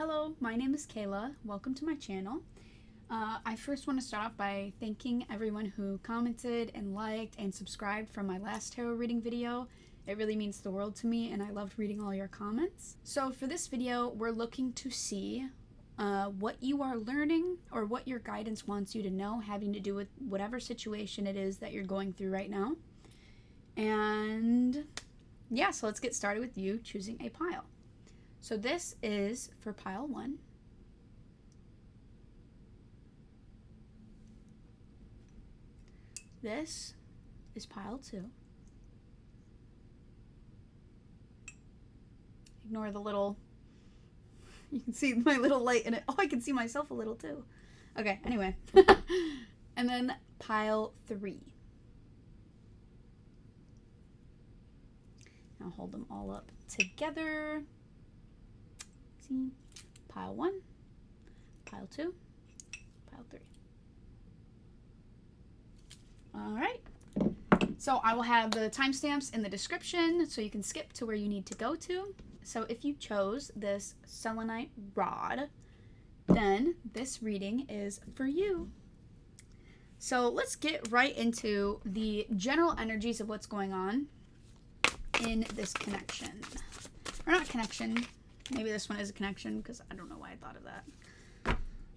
Hello, my name is Kayla. Welcome to my channel. I first want to start off by thanking everyone who commented and liked and subscribed from my last tarot reading video. It really means the world to me and I loved reading all your comments. So for this video, we're looking to see what you are learning or what your guidance wants you to know having to do with whatever situation it is that you're going through right now. And yeah, so let's get started with you choosing a pile. So this is for pile 1. This is pile 2. Ignore the little, you can see my little light in it. Oh, I can see myself a little too. Okay, anyway. And then pile 3. I'll hold them all up together. See, pile 1, pile 2, pile 3. All right. So I will have the timestamps in the description so you can skip to where you need to go to. So if you chose this selenite rod, then this reading is for you. So let's get right into the general energies of what's going on in this connection. Or not connection. Maybe this one is a connection because I don't know why I thought of that. All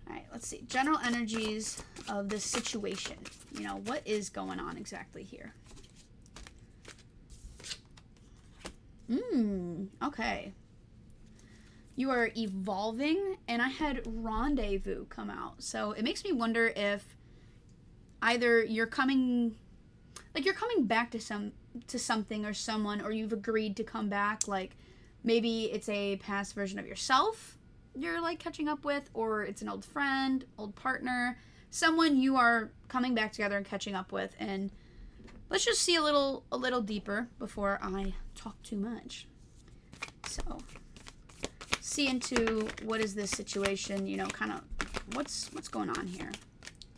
right, let's see. General energies of this situation. You know, what is going on exactly here? Okay. You are evolving, and I had rendezvous come out. So it makes me wonder if either you're coming back to something or someone, or you've agreed to come back, like maybe it's a past version of yourself you're like catching up with, or it's an old friend, old partner, someone you are coming back together and catching up with. And let's just see a little deeper before I talk too much. So see into what is this situation, you know, kind of what's going on here.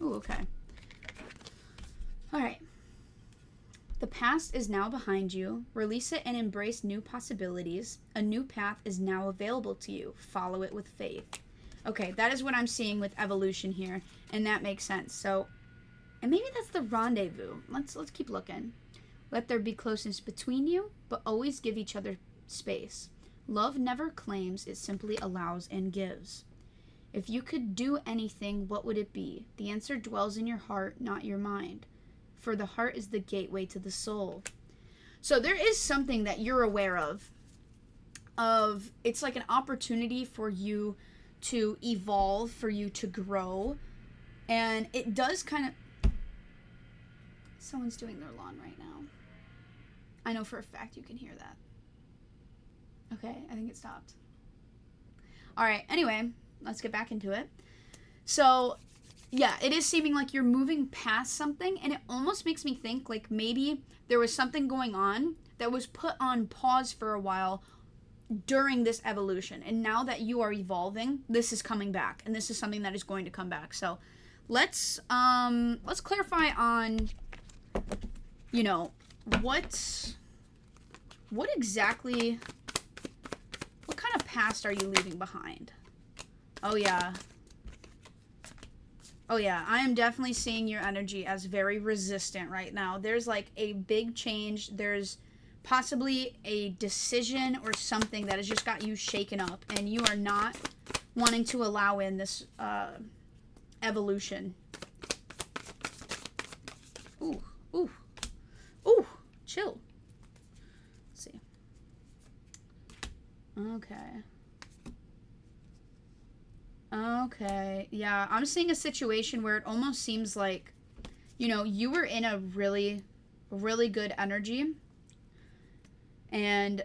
Ooh, okay. All right. The past is now behind you. Release it and embrace new possibilities. A new path is now available to you. Follow it with faith. Okay, that is what I'm seeing with evolution here, and that makes sense. So, and maybe that's the rendezvous. Let's keep looking. Let there be closeness between you, but always give each other space. Love never claims, it simply allows and gives. If you could do anything, what would it be? The answer dwells in your heart, not your mind. For the heart is the gateway to the soul. So there is something that you're aware of it's like an opportunity for you to evolve, for you to grow. And it does kind of, someone's doing their lawn right now. I know for a fact you can hear that. Okay, I think it stopped. All right, anyway, let's get back into it. So yeah, it is seeming like you're moving past something, and it almost makes me think like maybe there was something going on that was put on pause for a while during this evolution, and now that you are evolving, this is coming back, and this is something that is going to come back. So let's clarify on, you know, what exactly, what kind of past are you leaving behind? Oh yeah, I am definitely seeing your energy as very resistant right now. There's like a big change. There's possibly a decision or something that has just got you shaken up, and you are not wanting to allow in this evolution. Ooh, chill. Let's see. Okay, yeah, I'm seeing a situation where it almost seems like, you know, you were in a really, really good energy, and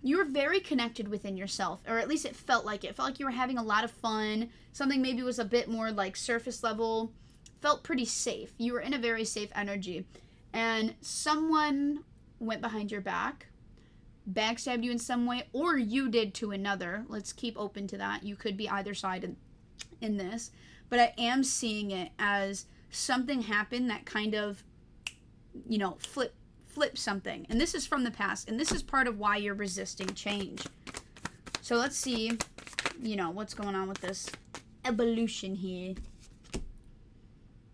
you were very connected within yourself, or at least it felt like it. It felt like you were having a lot of fun. Something maybe was a bit more like surface level, felt pretty safe. You were in a very safe energy, and someone went behind your back, backstabbed you in some way, or you did to another. Let's keep open to that. You could be either side in this, but I am seeing it as something happened that kind of, you know, flip something, and this is from the past, and this is part of why you're resisting change. So let's see you know, what's going on with this evolution here.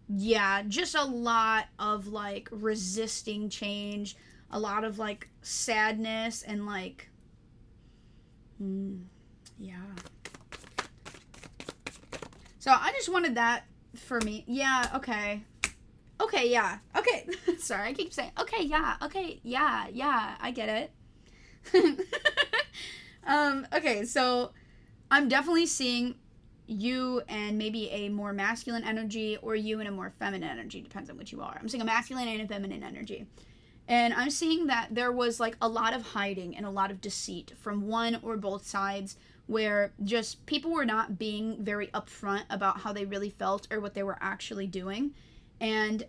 Yeah, just a lot of, like, resisting change, a lot of, like, sadness, and, like, yeah. So I just wanted that for me. Yeah, okay. Okay, yeah. Okay. Sorry, I keep saying, okay, yeah, I get it. Okay, so I'm definitely seeing you and maybe a more masculine energy, or you and a more feminine energy, depends on which you are. I'm seeing a masculine and a feminine energy. And I'm seeing that there was like a lot of hiding and a lot of deceit from one or both sides, where just people were not being very upfront about how they really felt or what they were actually doing. And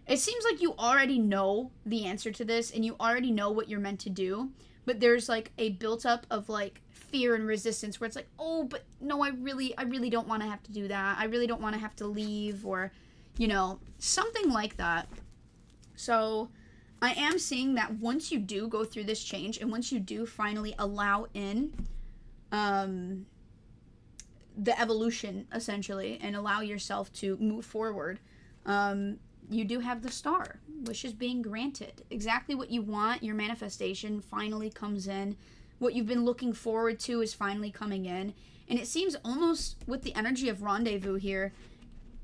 it seems like you already know the answer to this and you already know what you're meant to do, but there's like a built up of like fear and resistance where it's like, oh, but no, I really don't want to have to do that. I really don't want to have to leave, or, you know, something like that. So I am seeing that once you do go through this change, and once you do finally allow in the evolution, essentially, and allow yourself to move forward, you do have the star. Wishes being granted. Exactly what you want, your manifestation finally comes in. What you've been looking forward to is finally coming in. And it seems almost with the energy of rendezvous here,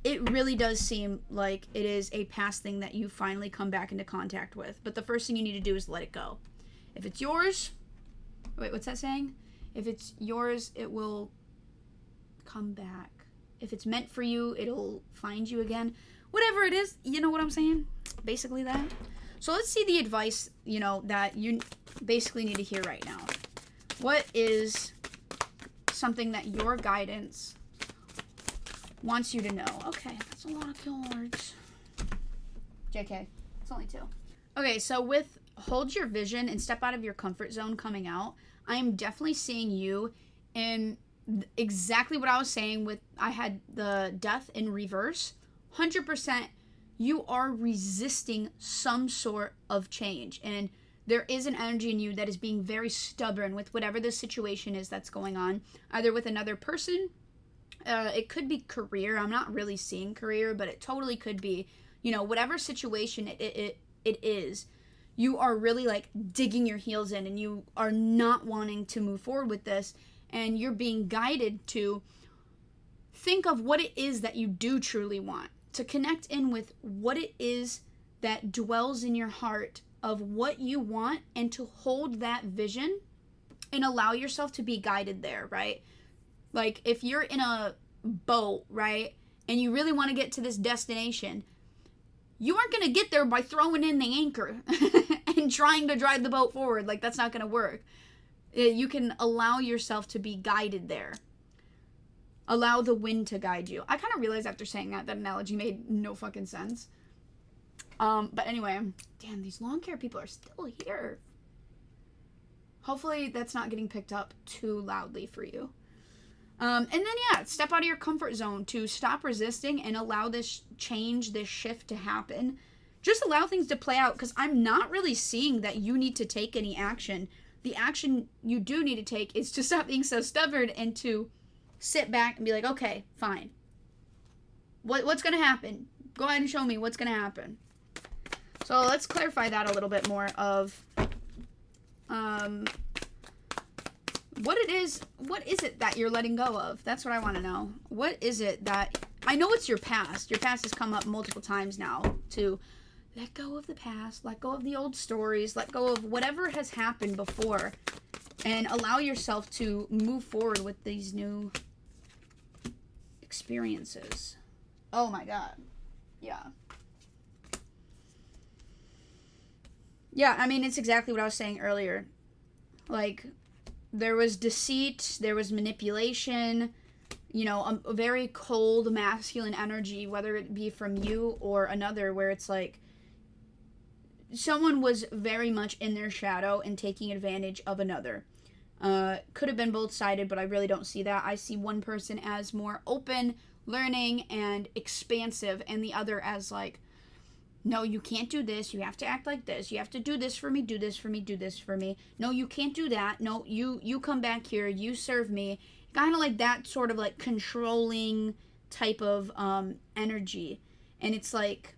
it really does seem like it is a past thing that you finally come back into contact with. But the first thing you need to do is let it go. If it's yours, wait, what's that saying? If it's yours, it will come back. If it's meant for you, it'll find you again. Whatever it is, you know what I'm saying? Basically that. So let's see the advice, you know, that you basically need to hear right now. What is something that your guidance wants you to know? Okay, that's a lot of cards. JK, it's only 2. Okay, so with hold your vision and step out of your comfort zone coming out, I am definitely seeing you in exactly what I was saying with, I had the death in reverse. 100% you are resisting some sort of change, and there is an energy in you that is being very stubborn with whatever the situation is that's going on, either with another person. It could be career. I'm not really seeing career, but it totally could be, you know, whatever situation it is. You are really like digging your heels in, and you are not wanting to move forward with this, and you're being guided to think of what it is that you do truly want, to connect in with what it is that dwells in your heart of what you want, and to hold that vision and allow yourself to be guided there, right? Like if you're in a boat, right, and you really want to get to this destination, you aren't going to get there by throwing in the anchor and trying to drive the boat forward. Like, that's not going to work. You can allow yourself to be guided there. Allow the wind to guide you. I kind of realized after saying that analogy made no fucking sense. But anyway, damn, these lawn care people are still here. Hopefully that's not getting picked up too loudly for you. And then, yeah, step out of your comfort zone to stop resisting and allow this change, this shift to happen. Just allow things to play out, because I'm not really seeing that you need to take any action. The action you do need to take is to stop being so stubborn and to sit back and be like, okay, fine. What's going to happen? Go ahead and show me what's going to happen. So let's clarify that a little bit more of what is it that you're letting go of? That's what I want to know. What is it that, I know it's your past. Your past has come up multiple times now, to let go of the past, let go of the old stories, let go of whatever has happened before, and allow yourself to move forward with these new experiences. Oh my God. Yeah. Yeah, I mean, it's exactly what I was saying earlier. Like, there was deceit, there was manipulation, you know, a very cold masculine energy, whether it be from you or another, where it's like someone was very much in their shadow and taking advantage of another. Could have been both-sided, but I really don't see that. I see one person as more open, learning, and expansive, and the other as like no, you can't do this. You have to act like this. You have to do this for me, do this for me, do this for me. No, you can't do that. No, you come back here, you serve me. Kind of like that sort of like controlling type of energy. And it's like,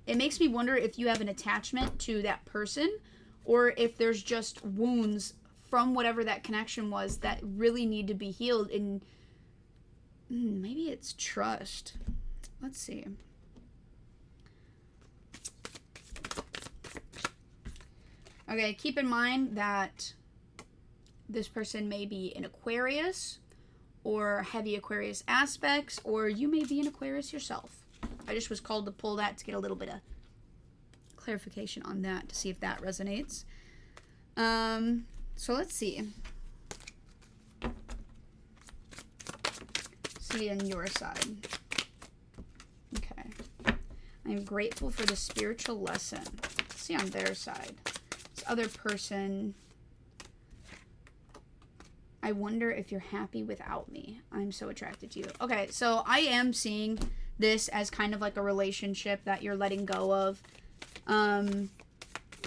it makes me wonder if you have an attachment to that person, or if there's just wounds from whatever that connection was that really need to be healed. And maybe it's trust. Let's see. Okay, keep in mind that this person may be an Aquarius or heavy Aquarius aspects, or you may be an Aquarius yourself. I just was called to pull that to get a little bit of clarification on that to see if that resonates. So let's see. See on your side. Okay. I'm grateful for the spiritual lesson. Let's see on their side. This other person. I wonder if you're happy without me. I'm so attracted to you. Okay, so I am seeing this as kind of like a relationship that you're letting go of.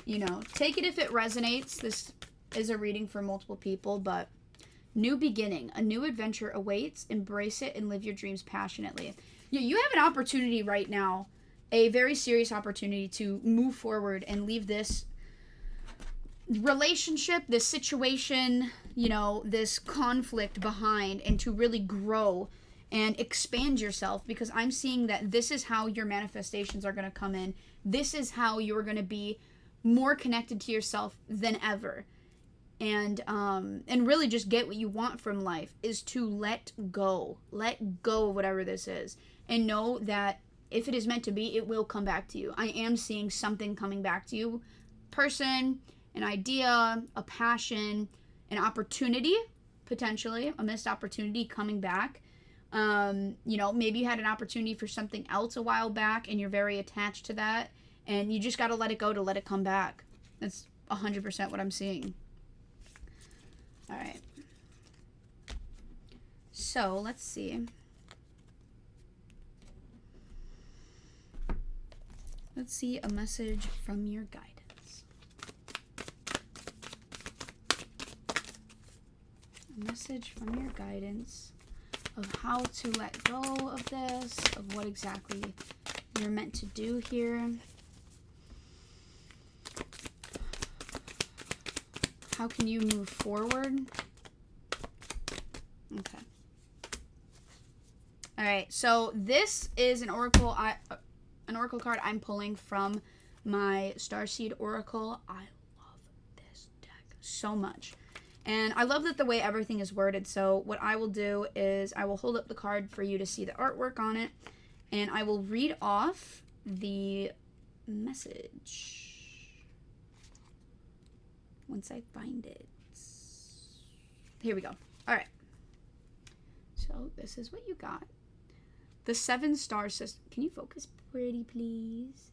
You know, take it if it resonates. This is a reading for multiple people, but new beginning, a new adventure awaits. Embrace it and live your dreams passionately. You have an opportunity right now, a very serious opportunity to move forward and leave this relationship, this situation, you know, this conflict behind, and to really grow and expand yourself, because I'm seeing that this is how your manifestations are going to come in. This is how you're going to be more connected to yourself than ever. And really just get what you want from life is to let go of whatever this is, and know that if it is meant to be, it will come back to you. I am seeing something coming back to you. Person, an idea, a passion, an opportunity, potentially a missed opportunity coming back. You know, maybe you had an opportunity for something else a while back and you're very attached to that, and you just got to let it go to let it come back. That's 100% what I'm seeing. All right. So let's see. Let's see a message from your guidance. A message from your guidance of how to let go of this, of what exactly you're meant to do here. How can you move forward? Okay. All right. So this is an oracle card I'm pulling from my Starseed Oracle. I love this deck so much. And I love that the way everything is worded. So what I will do is I will hold up the card for you to see the artwork on it, and I will read off the message once I find it. Here we go. All right. So this is what you got. The 7 star system. Can you focus pretty, please?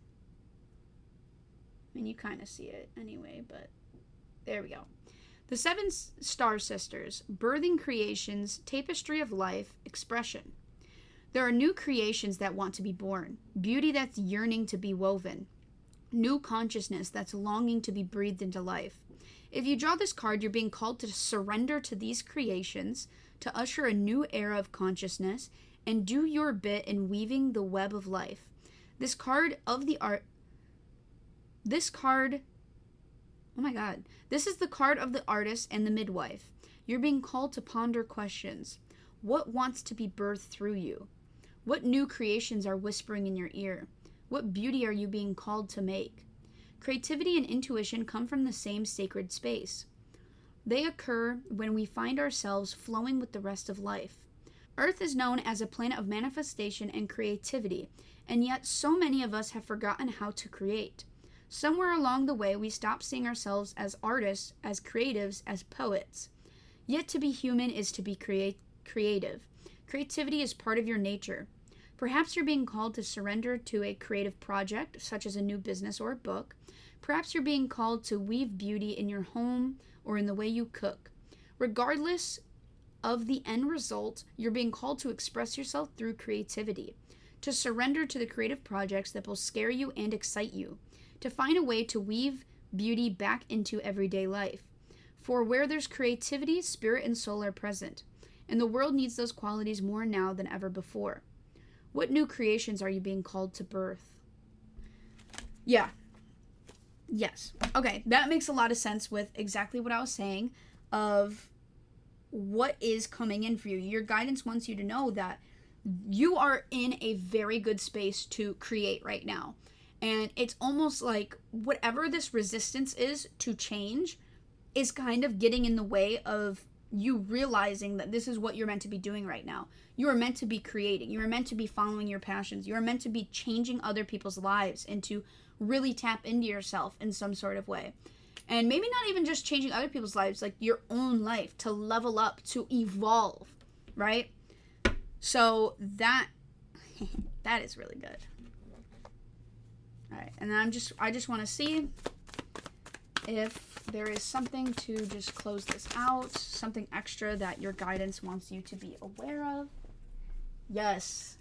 I mean, you kind of see it anyway, but there we go. The 7 star sisters, birthing creations, tapestry of life, expression. There are new creations that want to be born, beauty that's yearning to be woven, new consciousness that's longing to be breathed into life. If you draw this card, you're being called to surrender to these creations, to usher a new era of consciousness, and do your bit in weaving the web of life. This card, oh my God, this is the card of the artist and the midwife. You're being called to ponder questions. What wants to be birthed through you? What new creations are whispering in your ear? What beauty are you being called to make? Creativity and intuition come from the same sacred space. They occur when we find ourselves flowing with the rest of life. Earth is known as a planet of manifestation and creativity, and yet so many of us have forgotten how to create. Somewhere along the way, we stopped seeing ourselves as artists, as creatives, as poets. Yet to be human is to be creative. Creativity is part of your nature. Perhaps you're being called to surrender to a creative project, such as a new business or a book. Perhaps you're being called to weave beauty in your home or in the way you cook. Regardless of the end result, you're being called to express yourself through creativity, to surrender to the creative projects that will scare you and excite you, to find a way to weave beauty back into everyday life. For where there's creativity, spirit and soul are present, and the world needs those qualities more now than ever before. What new creations are you being called to birth? Yeah. Yes. Okay, that makes a lot of sense with exactly what I was saying of what is coming in for you. Your guidance wants you to know that you are in a very good space to create right now. And it's almost like whatever this resistance is to change is kind of getting in the way of you realizing that this is what you're meant to be doing right now. You are meant to be creating. You are meant to be following your passions. You are meant to be changing other people's lives and to really tap into yourself in some sort of way. And maybe not even just changing other people's lives, like your own life, to level up, to evolve, right? So that is really good. All right, and then I just want to see if there is something to just close this out, something extra that your guidance wants you to be aware of. Yes.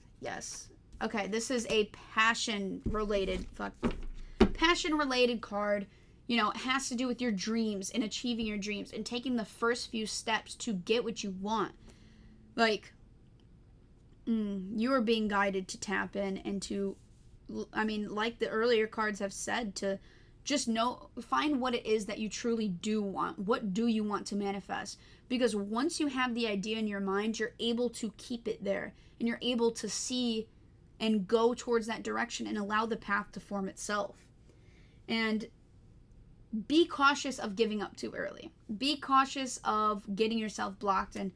Okay, this is a passion-related card. You know, it has to do with your dreams and achieving your dreams and taking the first few steps to get what you want. Like, you are being guided to tap in and to, I mean, like the earlier cards have said, to just find what it is that you truly do want. What do you want to manifest? Because once you have the idea in your mind, you're able to keep it there and you're able to see and go towards that direction and allow the path to form itself. And be cautious of giving up too early. Be cautious of getting yourself blocked and,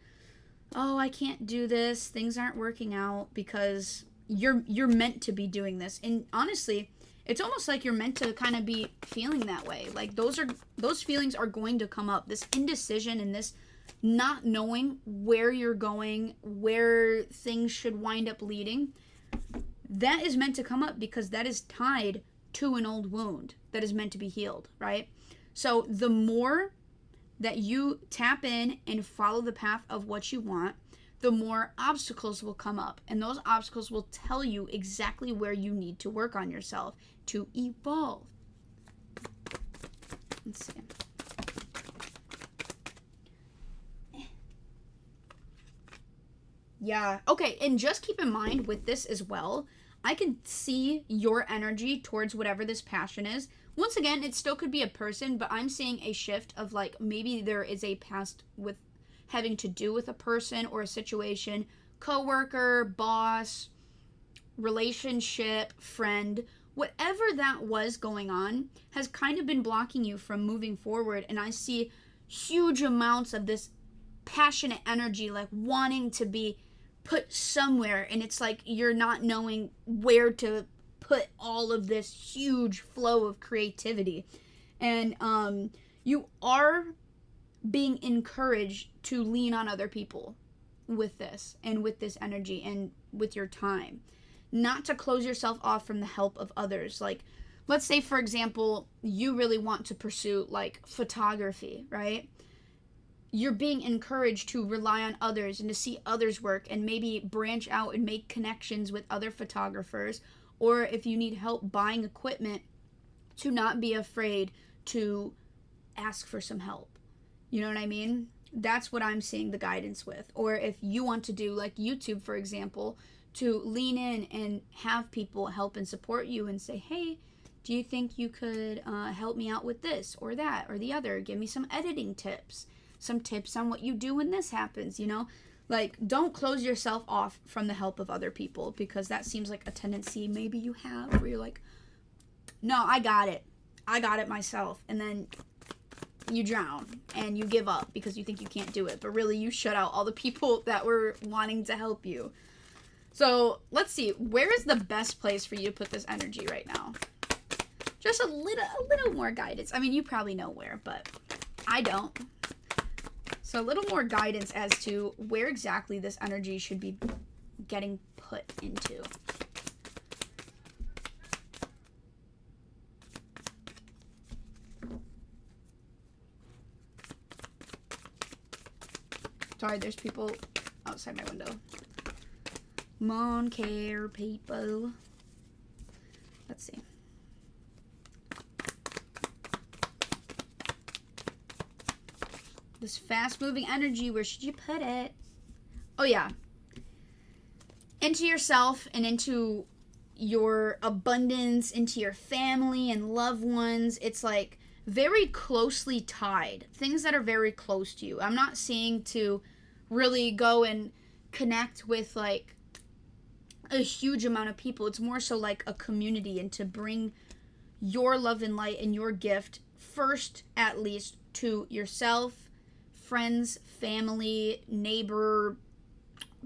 oh, I can't do this. Things aren't working out, because you're meant to be doing this. And honestly, it's almost like you're meant to kind of be feeling that way. Like those feelings are going to come up. This indecision and this not knowing where you're going, where things should wind up leading, that is meant to come up because that is tied to an old wound that is meant to be healed, right? So the more that you tap in and follow the path of what you want, the more obstacles will come up. And those obstacles will tell you exactly where you need to work on yourself to evolve. Let's see. Yeah. Okay, and just keep in mind with this as well, I can see your energy towards whatever this passion is. Once again, it still could be a person, but I'm seeing a shift of like maybe there is a past with having to do with a person or a situation, coworker, boss, relationship, friend, whatever that was going on has kind of been blocking you from moving forward. And I see huge amounts of this passionate energy, like wanting to be put somewhere, and it's like you're not knowing where to put all of this huge flow of creativity. And you are being encouraged to lean on other people with this and with this energy and with your time, not to close yourself off from the help of others. Like, let's say for example, you really want to pursue like photography, right? You're being encouraged to rely on others and to see others work and maybe branch out and make connections with other photographers. Or if you need help buying equipment, to not be afraid to ask for some help. You know what I mean? That's what I'm seeing the guidance with. Or if you want to do like YouTube, for example, to lean in and have people help and support you and say, hey, do you think you could help me out with this or that or the other? Give me some editing tips. Some tips on what you do when this happens, you know? Like, don't close yourself off from the help of other people, because that seems like a tendency maybe you have where you're like, no, I got it myself. And then you drown and you give up because you think you can't do it. But really, you shut out all the people that were wanting to help you. So let's see, where is the best place for you to put this energy right now? Just a little more guidance. I mean, you probably know where, but I don't. So a little more guidance as to where exactly this energy should be getting put into. Sorry, there's people outside my window. Moncare people. Let's see. This fast-moving energy, where should you put it? Oh, yeah. Into yourself and into your abundance, into your family and loved ones. It's like very closely tied. Things that are very close to you. I'm not saying to really go and connect with like a huge amount of people. It's more so like a community, and to bring your love and light and your gift first, at least, to yourself, friends, family, neighbor,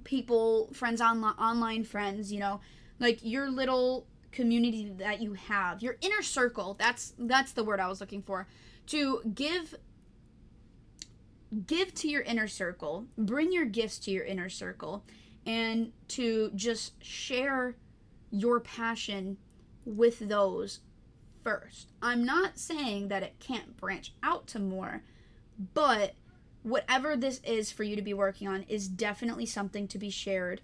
people, friends, online friends, you know, like your little community that you have, your inner circle. That's the word I was looking for. To give to your inner circle, bring your gifts to your inner circle, and to just share your passion with those first. I'm not saying that it can't branch out to more, but whatever this is for you to be working on is definitely something to be shared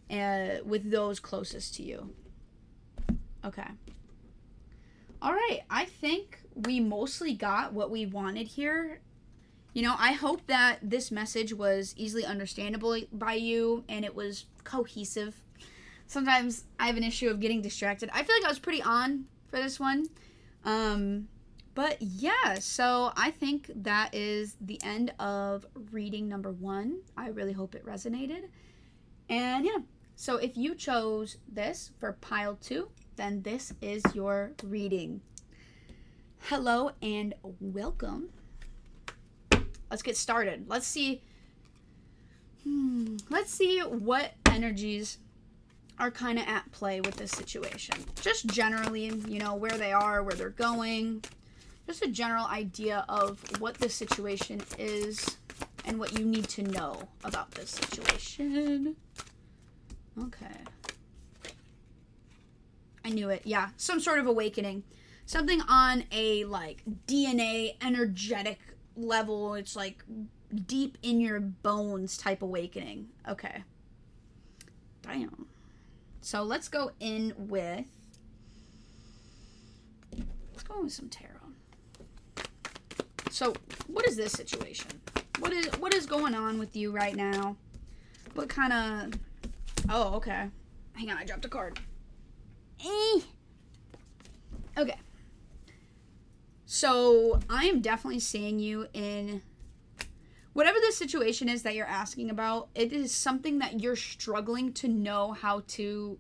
with those closest to you. Okay. All right. I think we mostly got what we wanted here. You know, I hope that this message was easily understandable by you and it was cohesive. Sometimes I have an issue of getting distracted. I feel like I was pretty on for this one. But yeah, so I think that is the end of reading number 1. I really hope it resonated. And yeah, so if you chose this for pile 2, then this is your reading. Hello and welcome. Let's get started. Let's see what energies are kind of at play with this situation. Just generally, you know, where they are, where they're going. Just a general idea of what this situation is and what you need to know about this situation. Okay. I knew it. Yeah, some sort of awakening. Something on a, like, DNA energetic level. It's, like, deep in your bones type awakening. Okay. Damn. So let's go in with... Let's go in with some tarot. So, what is this situation? What is going on with you right now? What kind of... Oh, okay. Hang on, I dropped a card. Okay. So, I am definitely seeing you in... Whatever this situation is that you're asking about, it is something that you're struggling to know how to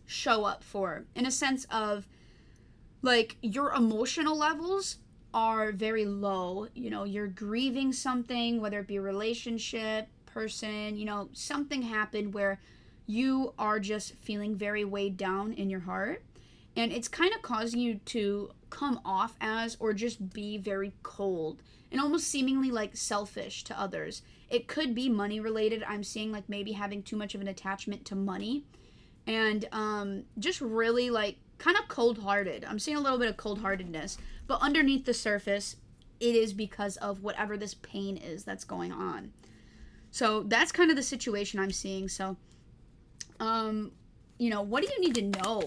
show up for. In a sense of, like, your emotional levels are very low. You know, you're grieving something, whether it be a relationship, person, you know, something happened where you are just feeling very weighed down in your heart. And it's kind of causing you to come off as, or just be very cold and almost seemingly like selfish to others. It could be money related. I'm seeing like maybe having too much of an attachment to money, and just really like kind of cold-hearted. I'm seeing a little bit of cold-heartedness, but underneath the surface, it is because of whatever this pain is that's going on. So that's kind of the situation I'm seeing. So, you know, what do you need to know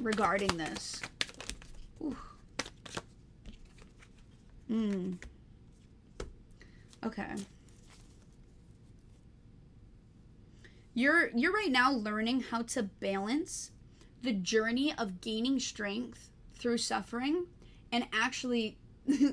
regarding this? Ooh. Okay. You're right now learning how to balance the journey of gaining strength through suffering, and actually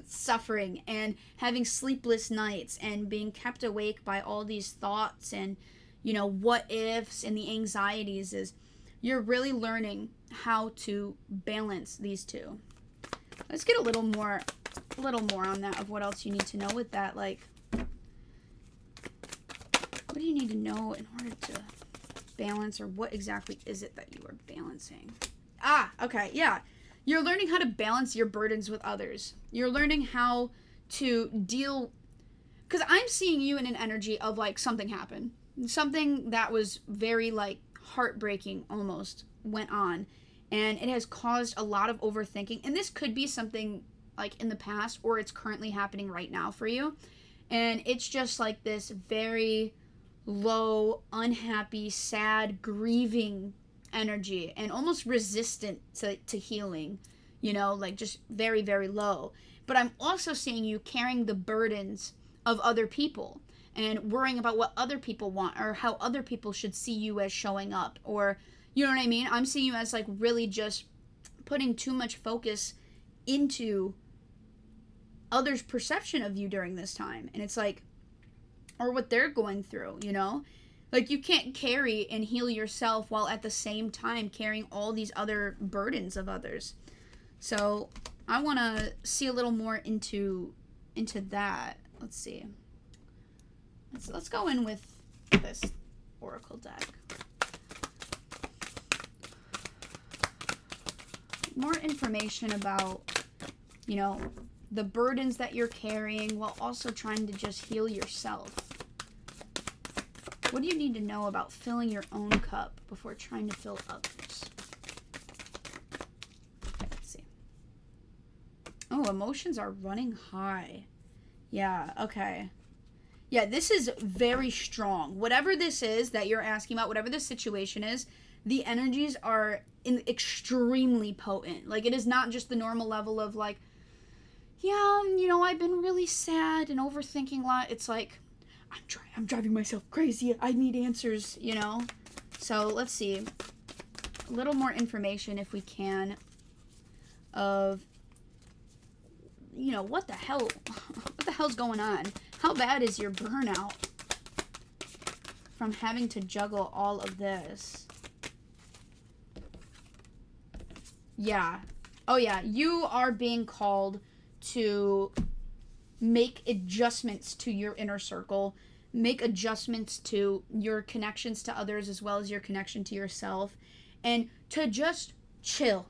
suffering and having sleepless nights and being kept awake by all these thoughts and, you know, what ifs and the anxieties. Is you're really learning how to balance these two. Let's get a little more on that, of what else you need to know with that. Like, what do you need to know in order to balance, or what exactly is it that you are balancing? Okay, yeah. You're learning how to balance your burdens with others. You're learning how to deal, because I'm seeing you in an energy of like something happened. Something that was very like heartbreaking almost went on, and it has caused a lot of overthinking. And this could be something like in the past, or it's currently happening right now for you. And it's just like this very low, unhappy, sad, grieving energy and almost resistant to healing, like just very, very low. But I'm also seeing you carrying the burdens of other people and worrying about what other people want or how other people should see you as showing up, or you know what I mean? I'm seeing you as like really just putting too much focus into others' perception of you during this time. And it's like, or what they're going through, Like you can't carry and heal yourself while at the same time carrying all these other burdens of others. So I want to see a little more into that. Let's see. Let's go in with this oracle deck. More information about, the burdens that you're carrying while also trying to just heal yourself. What do you need to know about filling your own cup before trying to fill others? Let's see. Oh, emotions are running high. Yeah, okay. Yeah, this is very strong. Whatever this is that you're asking about, whatever this situation is, the energies are extremely potent. Like, it is not just the normal level of, like, yeah, I've been really sad and overthinking a lot. It's like, I'm driving myself crazy. I need answers, So, let's see. A little more information, if we can, of, what the hell? What the hell's going on? How bad is your burnout from having to juggle all of this? Yeah. Oh, yeah. You are being called to make adjustments to your inner circle, make adjustments to your connections to others as well as your connection to yourself, and to just chill.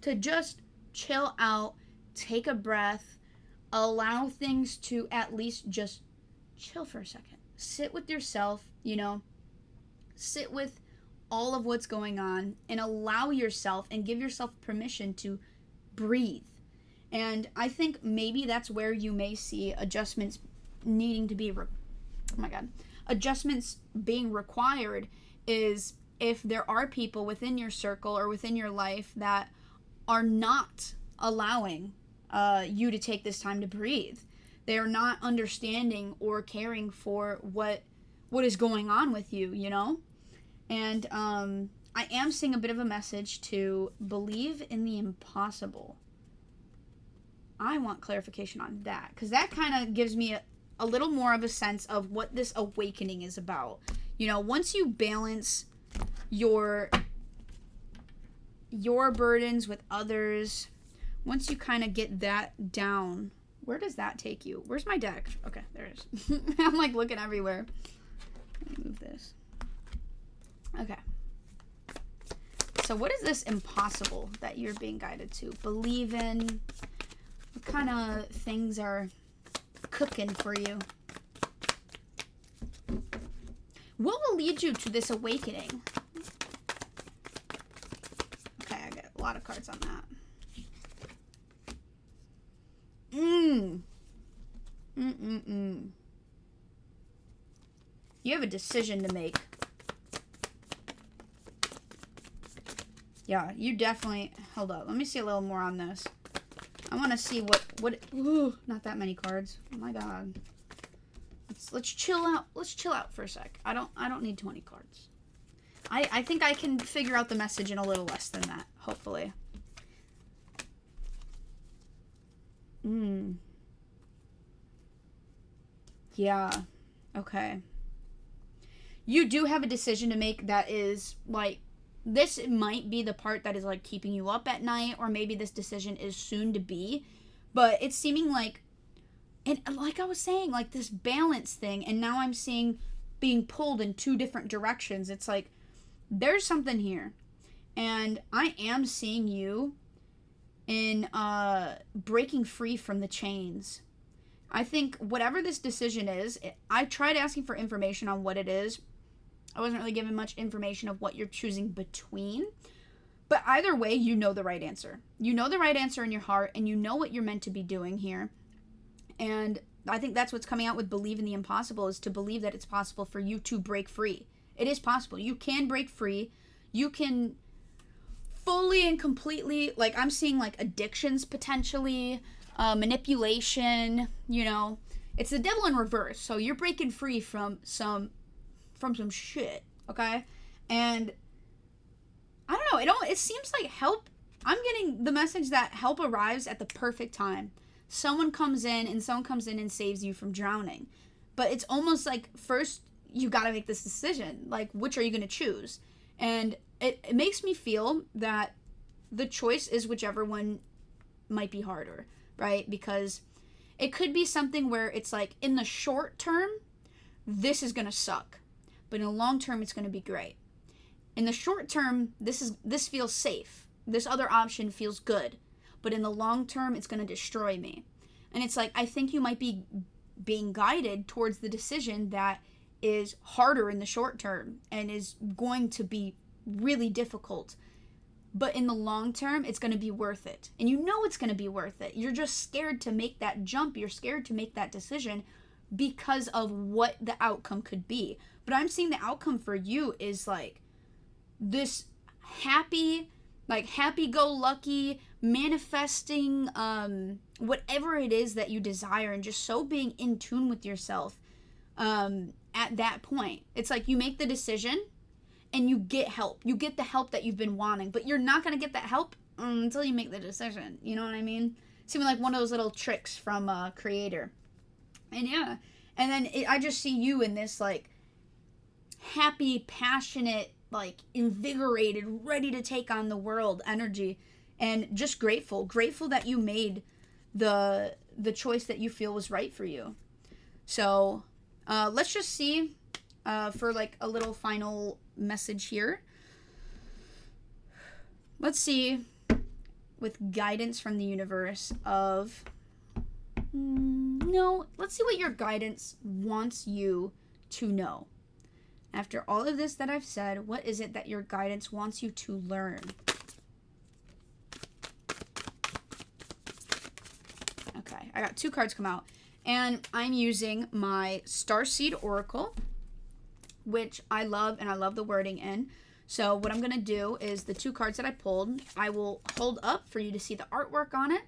To just chill out, take a breath, allow things to at least just chill for a second. Sit with yourself, sit with all of what's going on and allow yourself and give yourself permission to breathe. And I think maybe that's where you may see adjustments needing to be, adjustments being required is if there are people within your circle or within your life that are not allowing you to take this time to breathe. They are not understanding or caring for what is going on with you, And I am seeing a bit of a message to believe in the impossible. I want clarification on that, because that kind of gives me a little more of a sense of what this awakening is about. Once you balance your burdens with others, once you kind of get that down, where does that take you? Where's my deck? Okay, there it is. I'm like looking everywhere. Let me move this. Okay. So what is this impossible that you're being guided to believe in? What kind of things are cooking for you? What will lead you to this awakening? Okay, I got a lot of cards on that. You have a decision to make. Yeah, you definitely... Hold up. Let me see a little more on this. I want to see what... Ooh, not that many cards. Oh my god. Let's chill out. Let's chill out for a sec. I don't need 20 cards. I think I can figure out the message in a little less than that, hopefully. Yeah. Okay. You do have a decision to make that is, like, this might be the part that is, like, keeping you up at night, or maybe this decision is soon to be, but it's seeming like, and like I was saying, like, this balance thing, and now I'm seeing being pulled in two different directions. It's like, there's something here, and I am seeing you in breaking free from the chains. I think whatever this decision is, I tried asking for information on what it is. I wasn't really given much information of what you're choosing between. But either way, you know the right answer. You know the right answer in your heart, and you know what you're meant to be doing here. And I think that's what's coming out with Believe in the Impossible, is to believe that it's possible for you to break free. It is possible. You can break free. You can fully and completely, like, I'm seeing, like, addictions potentially, manipulation, you know. It's the devil in reverse. So you're breaking free from some shit, okay? And I don't know, it seems like help, I'm getting the message that help arrives at the perfect time. Someone comes in and saves you from drowning. But it's almost like first you got to make this decision. Like, which are you going to choose? And it makes me feel that the choice is whichever one might be harder, right? Because it could be something where it's like, in the short term, this is going to suck. But in the long term, it's going to be great. In the short term, this feels safe. This other option feels good. But in the long term, it's going to destroy me. And it's like, I think you might be being guided towards the decision that is harder in the short term and is going to be really difficult. But in the long term, it's going to be worth it. And you know it's going to be worth it. You're just scared to make that jump. You're scared to make that decision because of what the outcome could be. But I'm seeing the outcome for you is like this happy-go-lucky, manifesting whatever it is that you desire, and just so being in tune with yourself at that point. It's like you make the decision and you get help. You get the help that you've been wanting, but you're not going to get that help until you make the decision. You know what I mean? Seeming like one of those little tricks from Creator. And yeah, and then I just see you in this like happy, passionate, like invigorated, ready to take on the world energy, and just grateful that you made the choice that you feel was right for you. So let's just see for like a little final message here. Let's see, with guidance from the universe of let's see what your guidance wants you to know. After all of this that I've said, what is it that your guidance wants you to learn? Okay, I got 2 cards come out. And I'm using my Starseed Oracle, which I love, and I love the wording in. So what I'm going to do is the 2 cards that I pulled, I will hold up for you to see the artwork on it.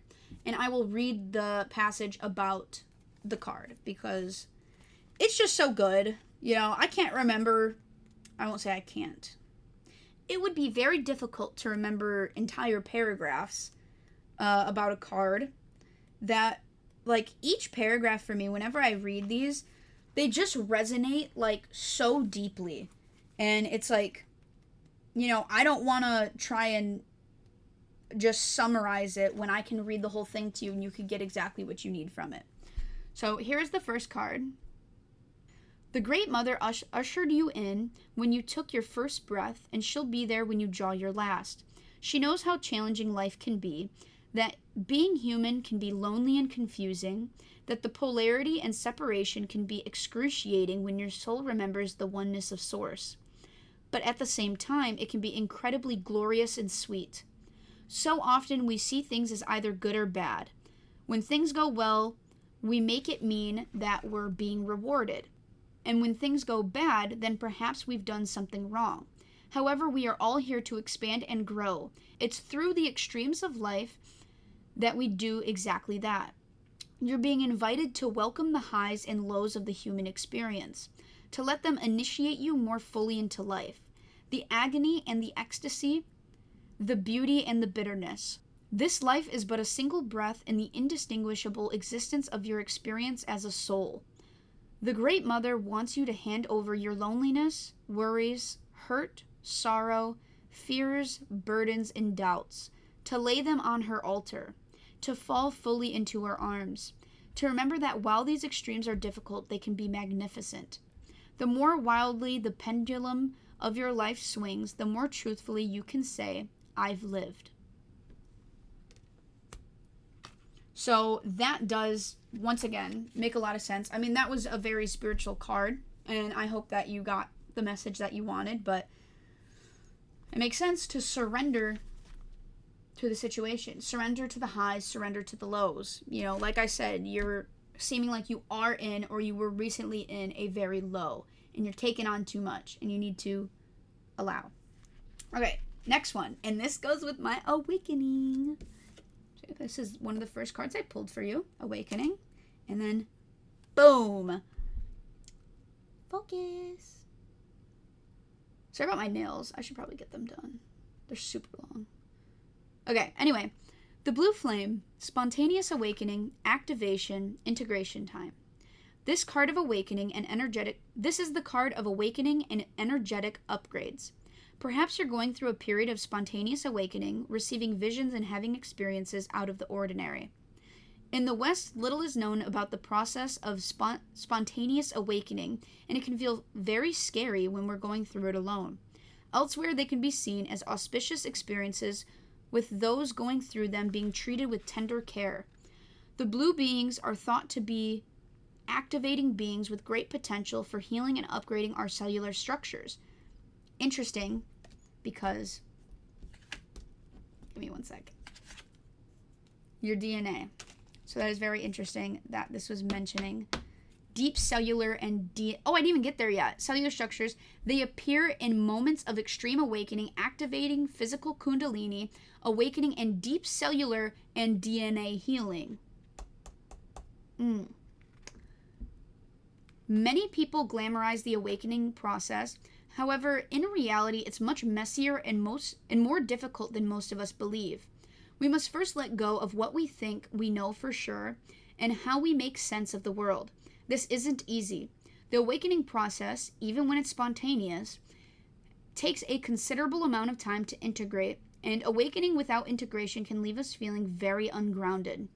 And I will read the passage about the card, because it's just so good. You know, I can't remember. I won't say I can't. It would be very difficult to remember entire paragraphs about a card. That, like, each paragraph for me, whenever I read these, they just resonate, like, so deeply. And it's like, you know, I don't want to try and just summarize it when I can read the whole thing to you and you could get exactly what you need from it. So here's the first card. The Great Mother ushered you in when you took your first breath, and she'll be there when you draw your last. She knows how challenging life can be, that being human can be lonely and confusing, that the polarity and separation can be excruciating when your soul remembers the oneness of Source. But at the same time, it can be incredibly glorious and sweet. So often we see things as either good or bad. When things go well, we make it mean that we're being rewarded. And when things go bad, then perhaps we've done something wrong. However, we are all here to expand and grow. It's through the extremes of life that we do exactly that. You're being invited to welcome the highs and lows of the human experience, to let them initiate you more fully into life, the agony and the ecstasy, the beauty and the bitterness. This life is but a single breath in the indistinguishable existence of your experience as a soul. The Great Mother wants you to hand over your loneliness, worries, hurt, sorrow, fears, burdens, and doubts, to lay them on her altar, to fall fully into her arms, to remember that while these extremes are difficult, they can be magnificent. The more wildly the pendulum of your life swings, the more truthfully you can say, I've lived. So that does, once again, make a lot of sense. I mean, that was a very spiritual card, and I hope that you got the message that you wanted, but it makes sense to surrender to the situation. Surrender to the highs, surrender to the lows. You know, like I said, you're seeming like you are in or you were recently in a very low and you're taking on too much and you need to allow. Okay, next one. And this goes with my awakening. So this is one of the first cards I pulled for you, awakening. And then, boom. Focus. Sorry about my nails. I should probably get them done. They're super long. Okay, anyway. The blue flame, spontaneous awakening, activation, integration time. This is the card of awakening and energetic upgrades. Perhaps you're going through a period of spontaneous awakening, receiving visions and having experiences out of the ordinary. In the West, little is known about the process of spontaneous awakening, and it can feel very scary when we're going through it alone. Elsewhere, they can be seen as auspicious experiences, with those going through them being treated with tender care. The blue beings are thought to be activating beings with great potential for healing and upgrading our cellular structures. Interesting, because, give me one sec. Your DNA. So that is very interesting that this was mentioning deep cellular and I didn't even get there yet. Cellular structures, they appear in moments of extreme awakening, activating physical kundalini, awakening, and deep cellular and DNA healing. Many people glamorize the awakening process. However, in reality, it's much messier and more difficult than most of us believe. We must first let go of what we think we know for sure and how we make sense of the world. This isn't easy. The awakening process, even when it's spontaneous, takes a considerable amount of time to integrate, and awakening without integration can leave us feeling very ungrounded.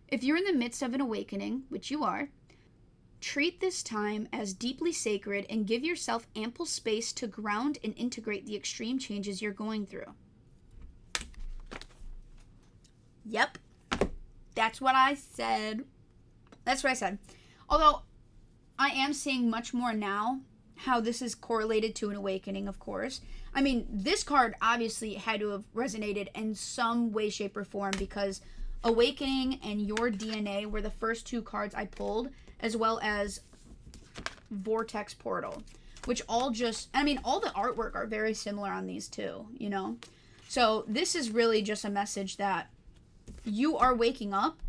If you're in the midst of an awakening, which you are, treat this time as deeply sacred and give yourself ample space to ground and integrate the extreme changes you're going through. Yep. That's what I said. Although, I am seeing much more now how this is correlated to an awakening, of course. I mean, this card obviously had to have resonated in some way, shape, or form because awakening and your DNA were the first two cards I pulled, as well as Vortex Portal, which all the artwork are very similar on these two, you know? So this is really just a message that you are waking up,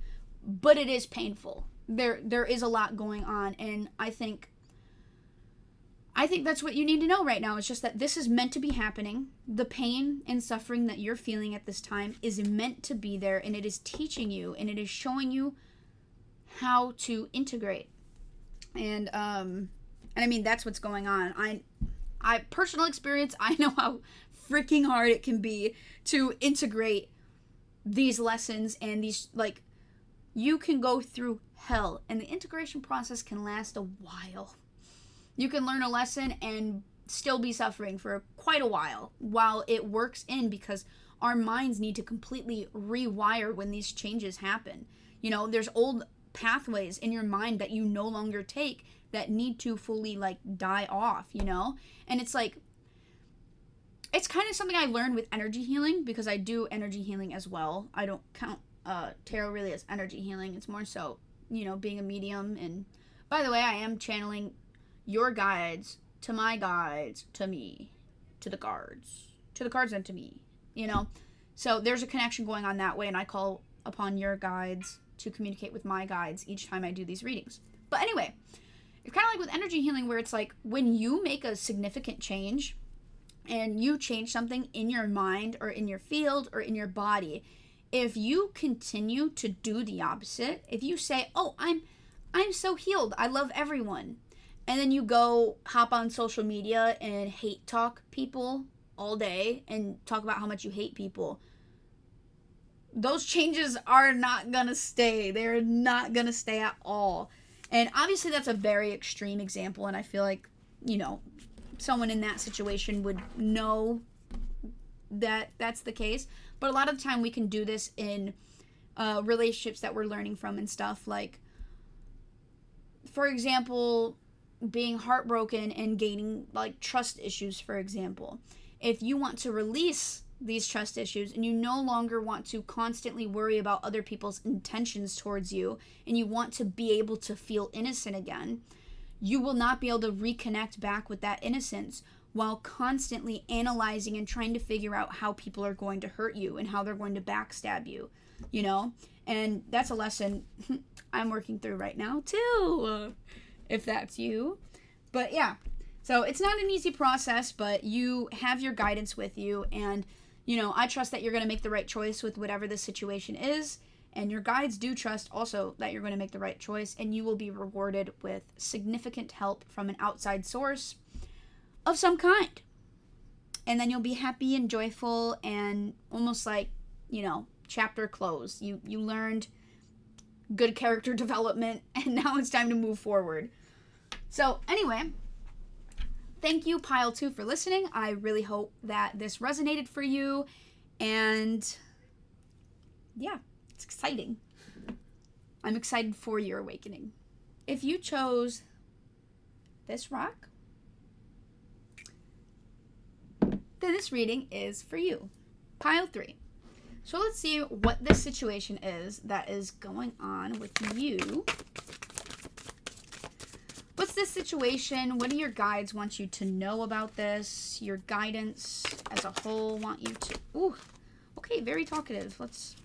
but it is painful. There is a lot going on, and I think that's what you need to know right now. It's just that this is meant to be happening. The pain and suffering that you're feeling at this time is meant to be there, and it is teaching you, and it is showing you how to integrate. And I mean, that's what's going on. I personal experience, I know how freaking hard it can be to integrate these lessons and these, like, you can go through hell, and the integration process can last a while. You can learn a lesson and still be suffering for quite a while it works in, because our minds need to completely rewire when these changes happen. You know, there's old pathways in your mind that you no longer take that need to fully, like, die off, you know? And it's like, it's kind of something I learned with energy healing, because I do energy healing as well. I don't count tarot really as energy healing. It's more so, you know, being a medium. And by the way, I am channeling your guides to my guides to me, to the cards and to me, you know? So there's a connection going on that way, and I call upon your guides to communicate with my guides each time I do these readings. But anyway, it's kind of like with energy healing, where it's like when you make a significant change and you change something in your mind or in your field or in your body, if you continue to do the opposite, if you say, oh, I'm so healed, I love everyone, and then you go hop on social media and hate talk people all day and talk about how much you hate people, those changes are not gonna stay. They're not gonna stay at all. And obviously that's a very extreme example, and I feel like, you know, someone in that situation would know that that's the case. But a lot of the time we can do this in relationships that we're learning from and stuff. Like, for example, being heartbroken and gaining, like, trust issues, for example. If you want to release these trust issues and you no longer want to constantly worry about other people's intentions towards you, and you want to be able to feel innocent again, you will not be able to reconnect back with that innocence while constantly analyzing and trying to figure out how people are going to hurt you and how they're going to backstab you, you know? And that's a lesson I'm working through right now too, if that's you. But yeah, so it's not an easy process, but you have your guidance with you, and you know, I trust that you're going to make the right choice with whatever the situation is, and your guides do trust also that you're going to make the right choice, and you will be rewarded with significant help from an outside source of some kind. And then you'll be happy and joyful and almost like, you know, chapter closed. You learned good character development, and now it's time to move forward. So anyway, thank you, Pile 2, for listening. I really hope that this resonated for you. And yeah, it's exciting. I'm excited for your awakening. If you chose this rock, then this reading is for you. Pile 3. So let's see what this situation is that is going on with you. What's this situation? What do your guides want you to know about this? Your guidance as a whole want you to... Ooh, okay, very talkative. Let's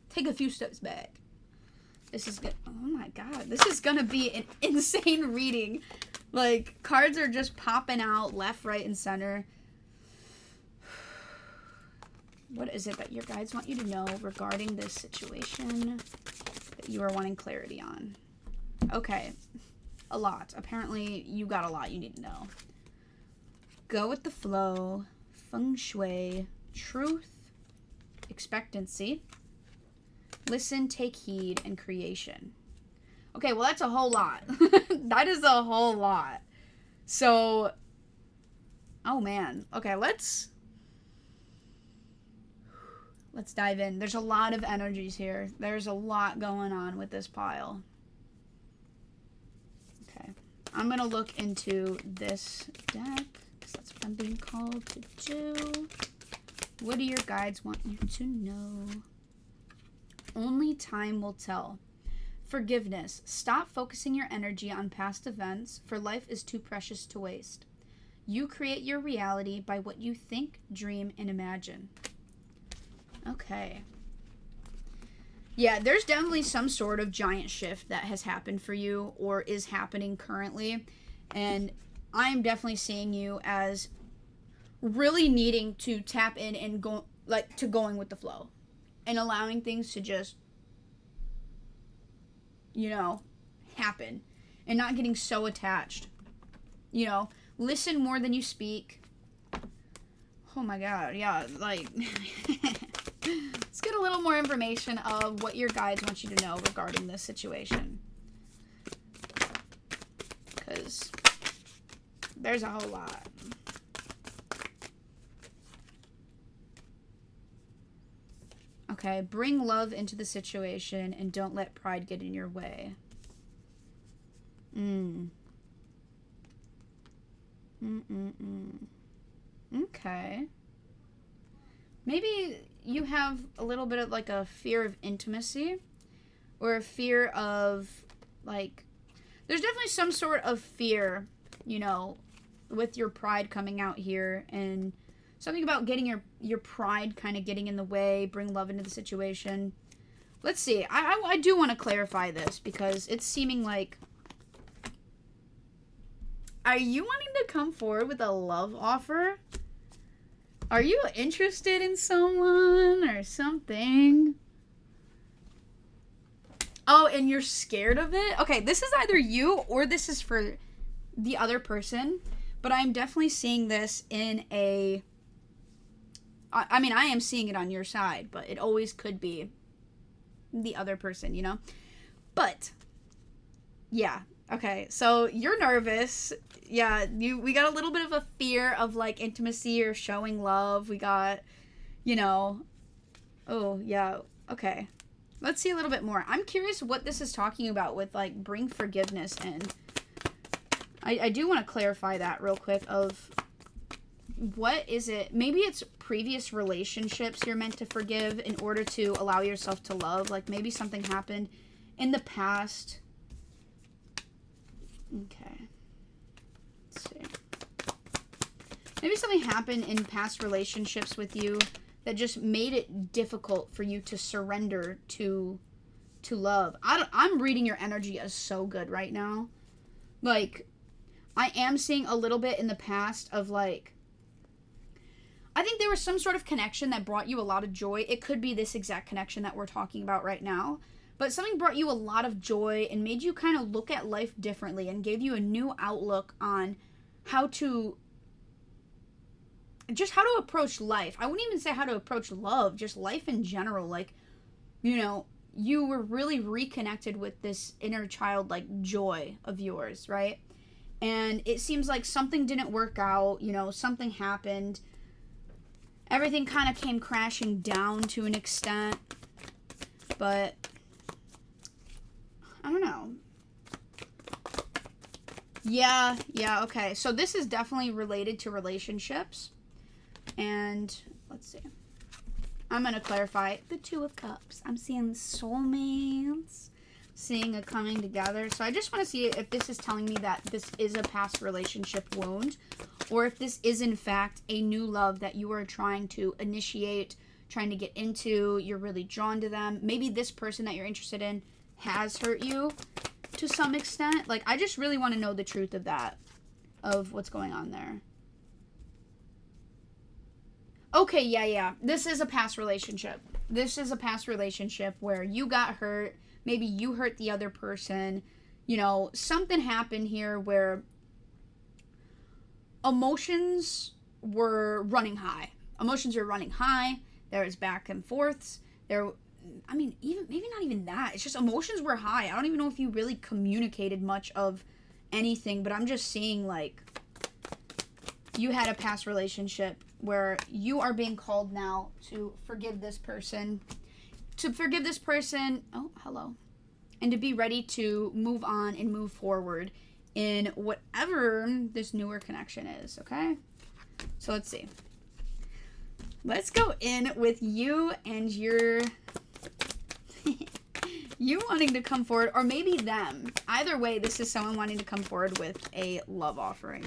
take a few steps back. This is good. Oh my god, this is gonna be an insane reading. Like, cards are just popping out left, right, and center. What is it that your guides want you to know regarding this situation that you are wanting clarity on? Okay. A lot. Apparently, you got a lot you need to know. Go with the flow, feng shui, truth, expectancy, listen, take heed, and creation. Okay, well, that's a whole lot. That is a whole lot. So, oh man. Okay, let's dive in. There's a lot of energies here. There's a lot going on with this pile. I'm going to look into this deck, because that's what I'm being called to do. What do your guides want you to know? Only time will tell. Forgiveness. Stop focusing your energy on past events, for life is too precious to waste. You create your reality by what you think, dream, and imagine. Okay. Yeah, there's definitely some sort of giant shift that has happened for you or is happening currently. And I'm definitely seeing you as really needing to tap in and go to going with the flow and allowing things to just, you know, happen and not getting so attached. You know, listen more than you speak. Oh my god, yeah, like let's get a little more information of what your guides want you to know regarding this situation. Because there's a whole lot. Okay, bring love into the situation and don't let pride get in your way. Okay. Maybe you have a little bit of like a fear of intimacy or a fear of like, there's definitely some sort of fear, you know, with your pride coming out here, and something about getting your pride kind of getting in the way, bring love into the situation. Let's see. I do want to clarify this because it's seeming like, are you wanting to come forward with a love offer? Are you interested in someone or something? Oh, and you're scared of it? Okay, this is either you or this is for the other person. But I'm definitely seeing this in a... I mean, I am seeing it on your side, but it always could be the other person, you know? But, yeah. Okay, so you're nervous. Yeah, we got a little bit of a fear of, like, intimacy or showing love. We got, you know... Oh, yeah. Okay. Let's see a little bit more. I'm curious what this is talking about with, like, bring forgiveness in. I do want to clarify that real quick of... what is it? Maybe it's previous relationships you're meant to forgive in order to allow yourself to love. Like, maybe something happened in the past. Okay. Let's see. Maybe something happened in past relationships with you that just made it difficult for you to surrender to love. I'm reading your energy as so good right now. Like, I am seeing a little bit in the past of, like, I think there was some sort of connection that brought you a lot of joy. It could be this exact connection that we're talking about right now. But something brought you a lot of joy and made you kind of look at life differently and gave you a new outlook on how to approach life. I wouldn't even say how to approach love, just life in general. Like, you know, you were really reconnected with this inner childlike joy of yours, right? And it seems like something didn't work out, you know, something happened. Everything kind of came crashing down to an extent. But I don't know. Yeah, okay. So this is definitely related to relationships. And let's see. I'm going to clarify the Two of Cups. I'm seeing soulmates, seeing a coming together. So I just want to see if this is telling me that this is a past relationship wound, or if this is in fact a new love that you are trying to initiate, trying to get into. You're really drawn to them. Maybe this person that you're interested in has hurt you to some extent. Like, I just really want to know the truth of that, of what's going on there. Okay, yeah. This is a past relationship. This is a past relationship where you got hurt. Maybe you hurt the other person. You know, something happened here where emotions were running high. There was back and forths. Even maybe not even that. It's just emotions were high. I don't even know if you really communicated much of anything, but I'm just seeing, like, you had a past relationship where you are being called now to forgive this person. Oh, hello. And to be ready to move on and move forward in whatever this newer connection is, okay? So let's see. Let's go in with you and your... you wanting to come forward, or maybe them. Either way, this is someone wanting to come forward with a love offering.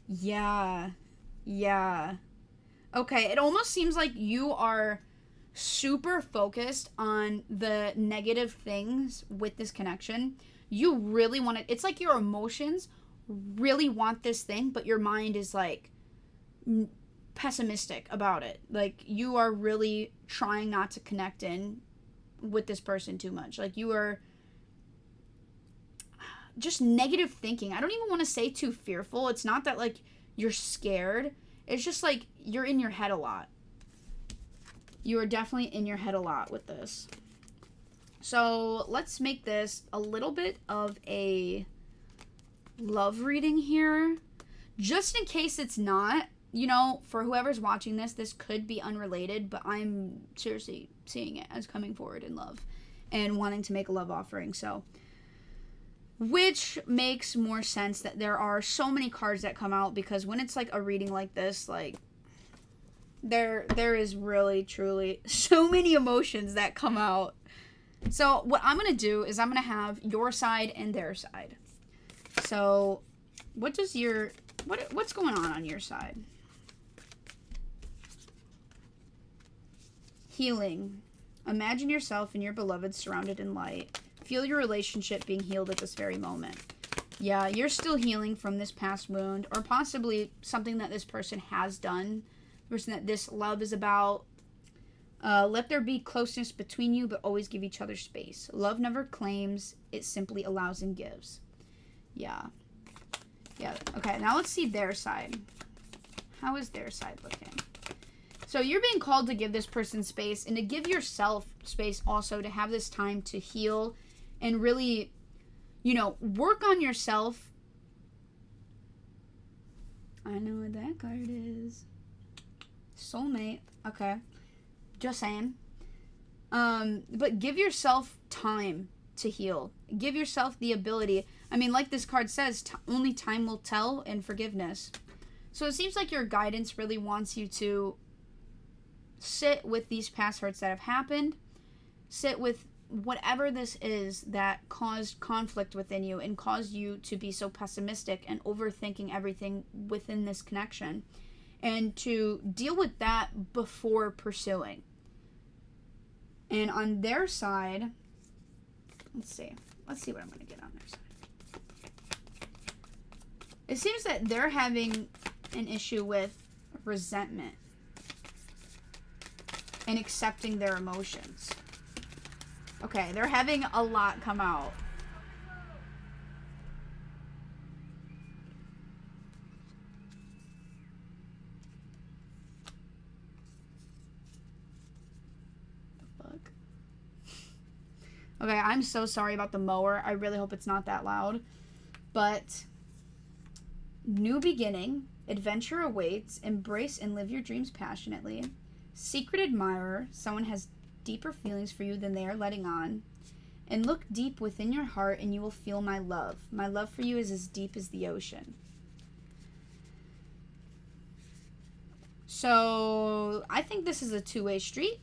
Yeah. Okay, it almost seems like you are super focused on the negative things with this connection. You really want it. It's like your emotions really want this thing, but your mind is, like, pessimistic about it. Like, you are really trying not to connect in with this person too much. Like, you are just negative thinking. I don't even want to say too fearful. It's not that, like, you're scared. It's just, like, you're in your head a lot. You are definitely in your head a lot with this. So let's make this a little bit of a love reading here. Just in case it's not, you know, for whoever's watching this, this could be unrelated, but I'm seriously seeing it as coming forward in love and wanting to make a love offering. So, which makes more sense that there are so many cards that come out, because when it's like a reading like this, like, there is really, truly so many emotions that come out. So what I'm going to do is I'm going to have your side and their side. So what's going on your side? Healing. Imagine yourself and your beloved surrounded in light. Feel your relationship being healed at this very moment. Yeah, you're still healing from this past wound, or possibly something that this person has done. The person that this love is about. Let there be closeness between you, but always give each other space. Love never claims, it simply allows and gives. Yeah. Okay, now let's see their side. How is their side looking? So you're being called to give this person space, and to give yourself space also, to have this time to heal and really, you know, work on yourself. I know what that card is. Soulmate. Okay. Just saying. But give yourself time to heal. Give yourself the ability. I mean, like this card says, only time will tell, and forgiveness. So it seems like your guidance really wants you to sit with these past hurts that have happened. Sit with whatever this is that caused conflict within you and caused you to be so pessimistic and overthinking everything within this connection. And to deal with that before pursuing. And on their side, let's see what I'm going to get on their side. It seems that they're having an issue with resentment and accepting their emotions. Okay, they're having a lot come out. Okay, I'm so sorry about the mower. I really hope it's not that loud. But new beginning, adventure awaits, embrace and live your dreams passionately. Secret admirer, someone has deeper feelings for you than they are letting on. And look deep within your heart and you will feel my love. My love for you is as deep as the ocean. So, I think this is a two-way street.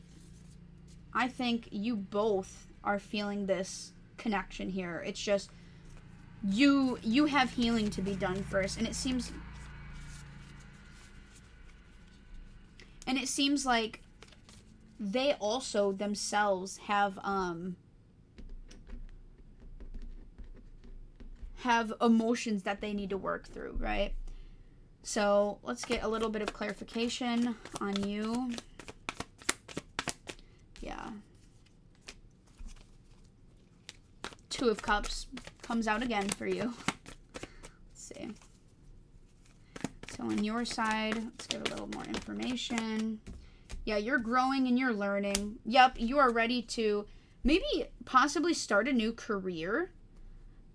I think you both are feeling this connection here. It's just you have healing to be done first, and it seems like they also themselves have emotions that they need to work through, right? So let's get a little bit of clarification on you. Yeah. Two of Cups comes out again for you. Let's see. So on your side, let's get a little more information. Yeah, you're growing and you're learning. Yep, you are ready to maybe possibly start a new career.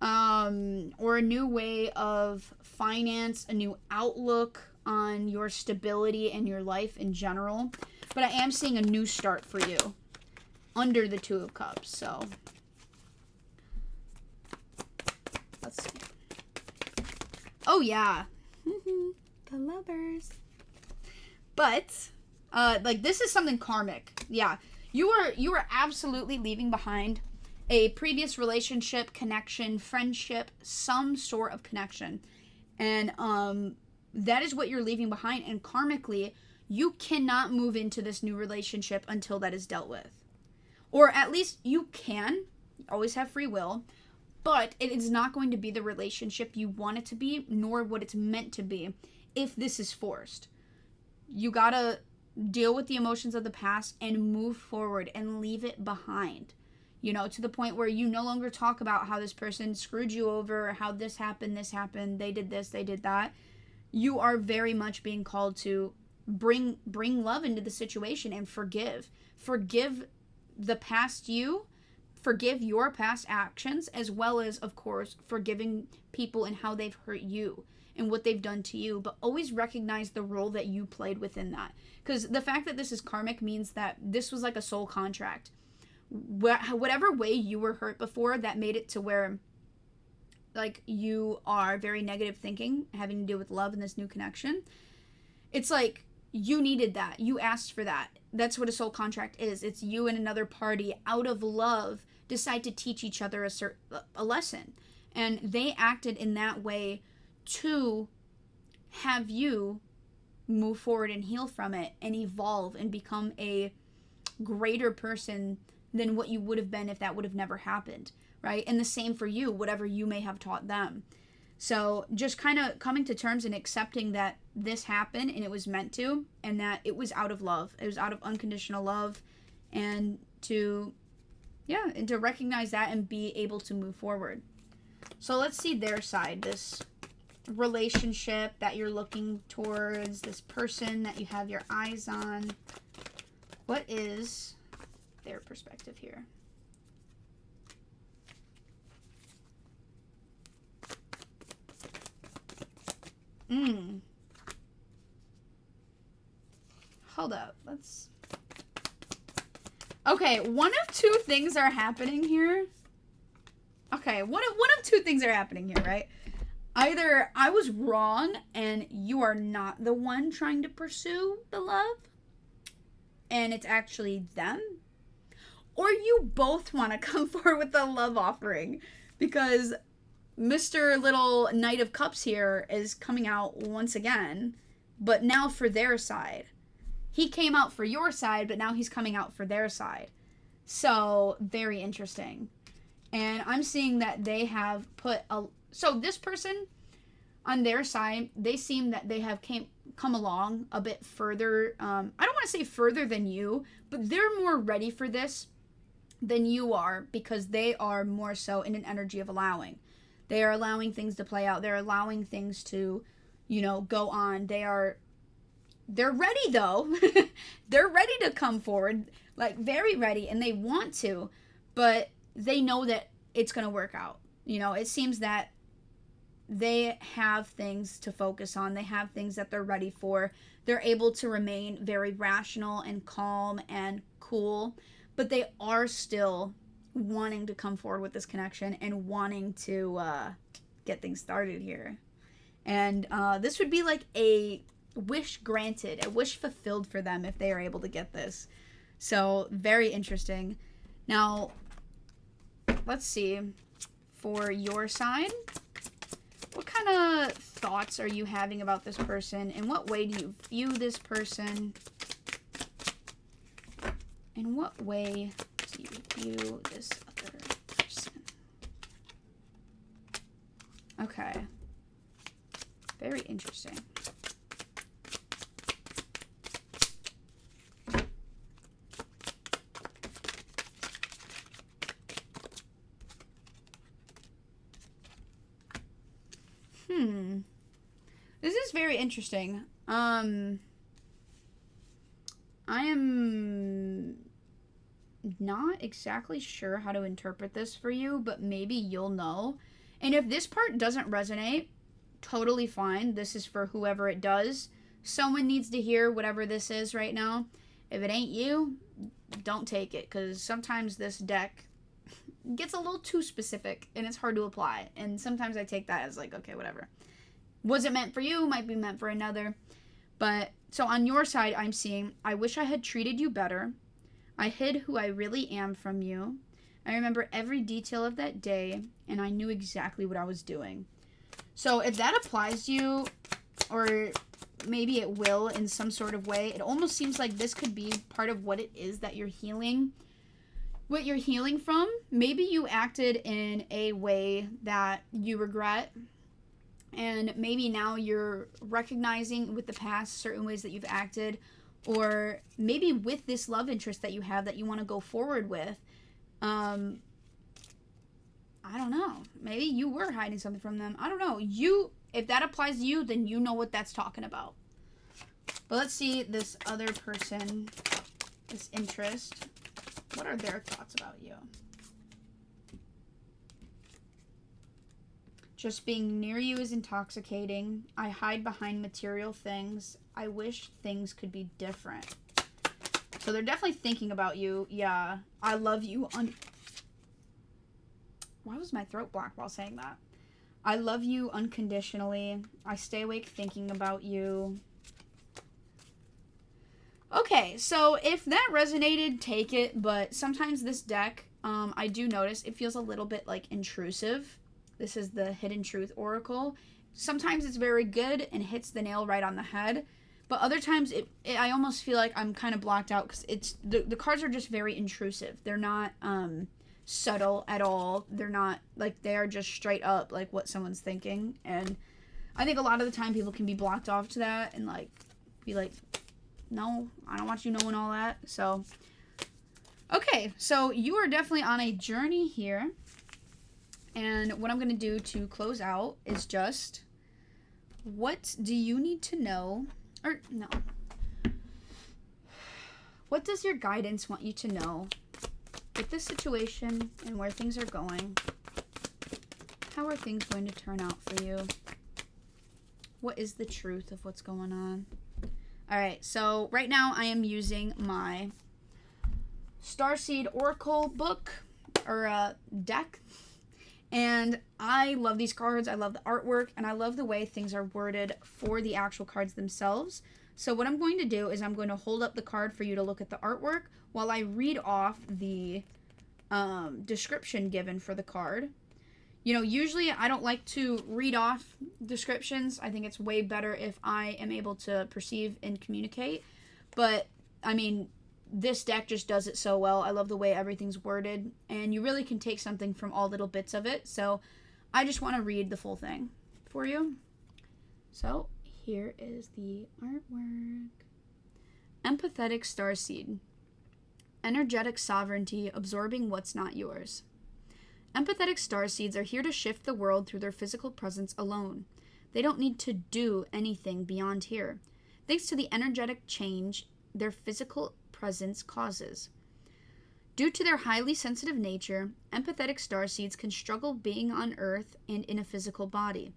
Or a new way of finance, a new outlook on your stability and your life in general. But I am seeing a new start for you under the Two of Cups, so let's see. Oh yeah. The Lovers. But like this is something karmic. Yeah. You are absolutely leaving behind a previous relationship, connection, friendship, some sort of connection. And that is what you're leaving behind. And karmically, you cannot move into this new relationship until that is dealt with. Or at least you can. You always have free will. But it is not going to be the relationship you want it to be, nor what it's meant to be, if this is forced. You gotta deal with the emotions of the past and move forward and leave it behind. You know, to the point where you no longer talk about how this person screwed you over, how this happened, they did this, they did that. You are very much being called to bring love into the situation and forgive. Forgive the past you, forgive your past actions, as well as, of course, forgiving people and how they've hurt you and what they've done to you. But always recognize the role that you played within that. Because the fact that this is karmic means that this was like a soul contract. Whatever way you were hurt before, that made it to where like you are very negative thinking, having to do with love and this new connection. It's like you needed that. You asked for that. That's what a soul contract is. It's you and another party out of love decide to teach each other a lesson. And they acted in that way to have you move forward and heal from it and evolve and become a greater person than what you would have been if that would have never happened, right? And the same for you, whatever you may have taught them. So just kind of coming to terms and accepting that this happened and it was meant to, and that it was out of love. It was out of unconditional love, and to recognize that and be able to move forward. So let's see their side, this relationship that you're looking towards, this person that you have your eyes on. What is their perspective here? Hold up. Okay, one of two things are happening here. Okay, one of two things are happening here, right? Either I was wrong and you are not the one trying to pursue the love, and it's actually them, or you both want to come forward with a love offering, because Mr. Little Knight of Cups here is coming out once again, but now for their side. He came out for your side, but now he's coming out for their side. So, very interesting. And I'm seeing that they have put a... So, this person, on their side, they seem that they have come along a bit further. I don't want to say further than you, but they're more ready for this than you are, because they are more so in an energy of allowing. They are allowing things to play out. They're allowing things to, go on. They're ready, though. They're ready to come forward, like very ready, and they want to, but they know that it's going to work out. It seems that they have things to focus on. They have things that they're ready for. They're able to remain very rational and calm and cool, but they are still wanting to come forward with this connection and wanting to get things started here. And this would be like a wish granted, a wish fulfilled for them if they are able to get this. So, very interesting. Now, let's see. For your side, what kind of thoughts are you having about this person? In what way do you view this person? In what way do you view this other person? Okay. Very interesting. This is very interesting. I am not exactly sure how to interpret this for you, but maybe you'll know. And if this part doesn't resonate, totally fine. This is for whoever it does. Someone needs to hear whatever this is right now. If it ain't you, don't take it, because sometimes this deck gets a little too specific and it's hard to apply. And sometimes I take that as like, okay, whatever. Wasn't meant for you, might be meant for another. But so on your side, I'm seeing, I wish I had treated you better. I hid who I really am from you. I remember every detail of that day, and I knew exactly what I was doing. So if that applies to you, or maybe it will in some sort of way, it almost seems like this could be part of what it is that you're healing. What you're healing from. Maybe you acted in a way that you regret, and maybe now you're recognizing with the past certain ways that you've acted, or maybe with this love interest that you have that you want to go forward with. I don't know. Maybe you were hiding something from them. I don't know. If that applies to you, then you know what that's talking about. But let's see this other person, this interest. What are their thoughts about you? Just being near you is intoxicating. I hide behind material things. I wish things could be different. So they're definitely thinking about you. Yeah. I love you. Why was my throat blocked while saying that? I love you unconditionally. I stay awake thinking about you. Okay, so if that resonated, take it. But sometimes this deck, I do notice it feels a little bit like intrusive. This is the Hidden Truth Oracle. Sometimes it's very good and hits the nail right on the head. But other times, I almost feel like I'm kind of blocked out because it's the cards are just very intrusive. They're not subtle at all. They're not, like, they are just straight up, like, what someone's thinking. And I think a lot of the time people can be blocked off to that and, like, be like, no, I don't want you knowing all that. So, okay, so you are definitely on a journey here. And what I'm going to do to close out is just, what do you need to know? Or, no. What does your guidance want you to know with this situation and where things are going? How are things going to turn out for you? What is the truth of what's going on? All right, so right now I am using my Starseed Oracle book or deck. And I love these cards. I love the artwork, and I love the way things are worded for the actual cards themselves. So what I'm going to do is I'm going to hold up the card for you to look at the artwork while I read off the description given for the card. You know, usually I don't like to read off descriptions. I think it's way better if I am able to perceive and communicate. But, I mean, this deck just does it so well. I love the way everything's worded, and you really can take something from all little bits of it. So I just want to read the full thing for you. So here is the artwork. Empathetic Starseed. Energetic sovereignty, absorbing what's not yours. Empathetic starseeds are here to shift the world through their physical presence alone. They don't need to do anything beyond here, thanks to the energetic change their physical presence causes. Due to their highly sensitive nature, empathetic starseeds can struggle being on Earth and in a physical body.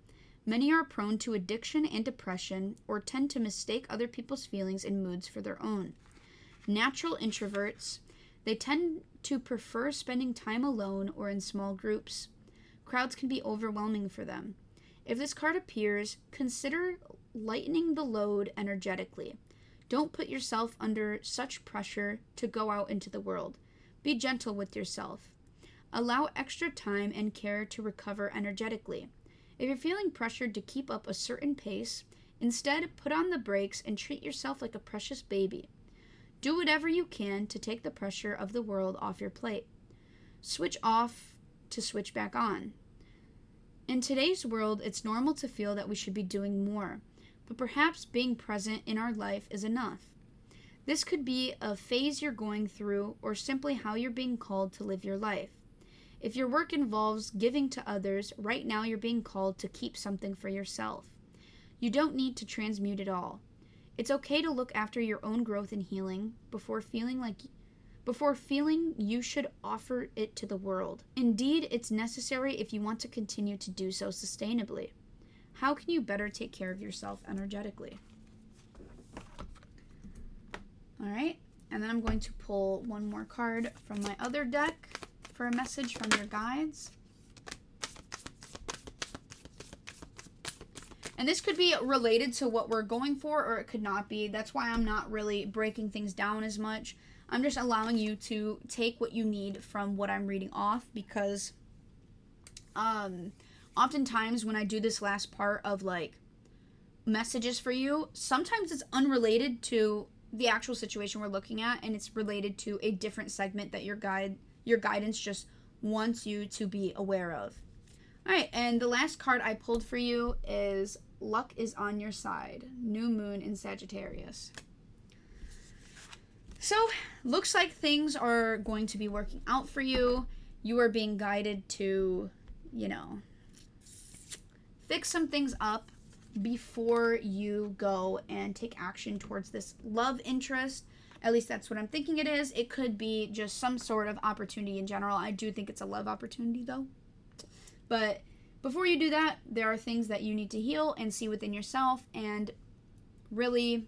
Many are prone to addiction and depression, or tend to mistake other people's feelings and moods for their own. Natural introverts, they tend to prefer spending time alone or in small groups. Crowds can be overwhelming for them. If this card appears, consider lightening the load energetically. Don't put yourself under such pressure to go out into the world. Be gentle with yourself. Allow extra time and care to recover energetically. If you're feeling pressured to keep up a certain pace, instead put on the brakes and treat yourself like a precious baby. Do whatever you can to take the pressure of the world off your plate. Switch off to switch back on. In today's world, it's normal to feel that we should be doing more, but perhaps being present in our life is enough. This could be a phase you're going through, or simply how you're being called to live your life. If your work involves giving to others, right now you're being called to keep something for yourself. You don't need to transmute it all. It's okay to look after your own growth and healing before feeling you should offer it to the world. Indeed, it's necessary if you want to continue to do so sustainably. How can you better take care of yourself energetically? All right, and then I'm going to pull one more card from my other deck for a message from your guides. And this could be related to what we're going for, or it could not be. That's why I'm not really breaking things down as much. I'm just allowing you to take what you need from what I'm reading off, because oftentimes when I do this last part of like messages for you, sometimes it's unrelated to the actual situation we're looking at, and it's related to a different segment that your guidance just wants you to be aware of. All right, and the last card I pulled for you is Luck is on Your Side, New Moon in Sagittarius. So, looks like things are going to be working out for you. You are being guided to, fix some things up before you go and take action towards this love interest. At least that's what I'm thinking it is. It could be just some sort of opportunity in general. I do think it's a love opportunity, though. But before you do that, there are things that you need to heal and see within yourself and really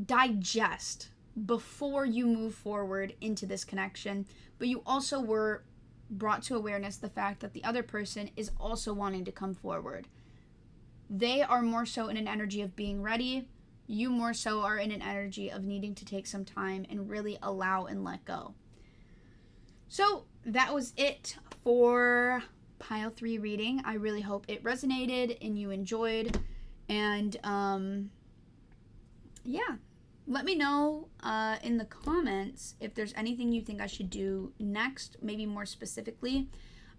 digest before you move forward into this connection. But you also were brought to awareness the fact that the other person is also wanting to come forward. They are more so in an energy of being ready. You more so are in an energy of needing to take some time and really allow and let go. So that was it for Pile 3 reading. I really hope it resonated and you enjoyed. And let me know in the comments if there's anything you think I should do next, maybe more specifically.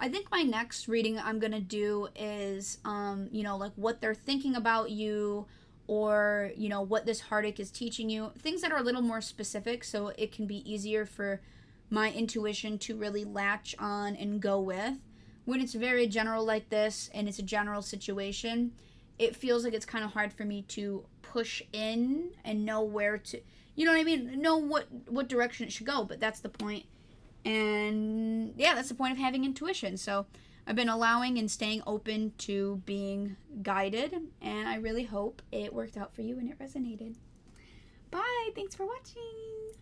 I think my next reading I'm going to do is, like what they're thinking about you, or, what this heartache is teaching you. Things that are a little more specific so it can be easier for my intuition to really latch on and go with. When it's very general like this and it's a general situation, it feels like it's kind of hard for me to push in and know where to, know what direction it should go. But that's the point. And yeah, that's the point of having intuition. So I've been allowing and staying open to being guided, and I really hope it worked out for you and it resonated. Bye. Thanks for watching.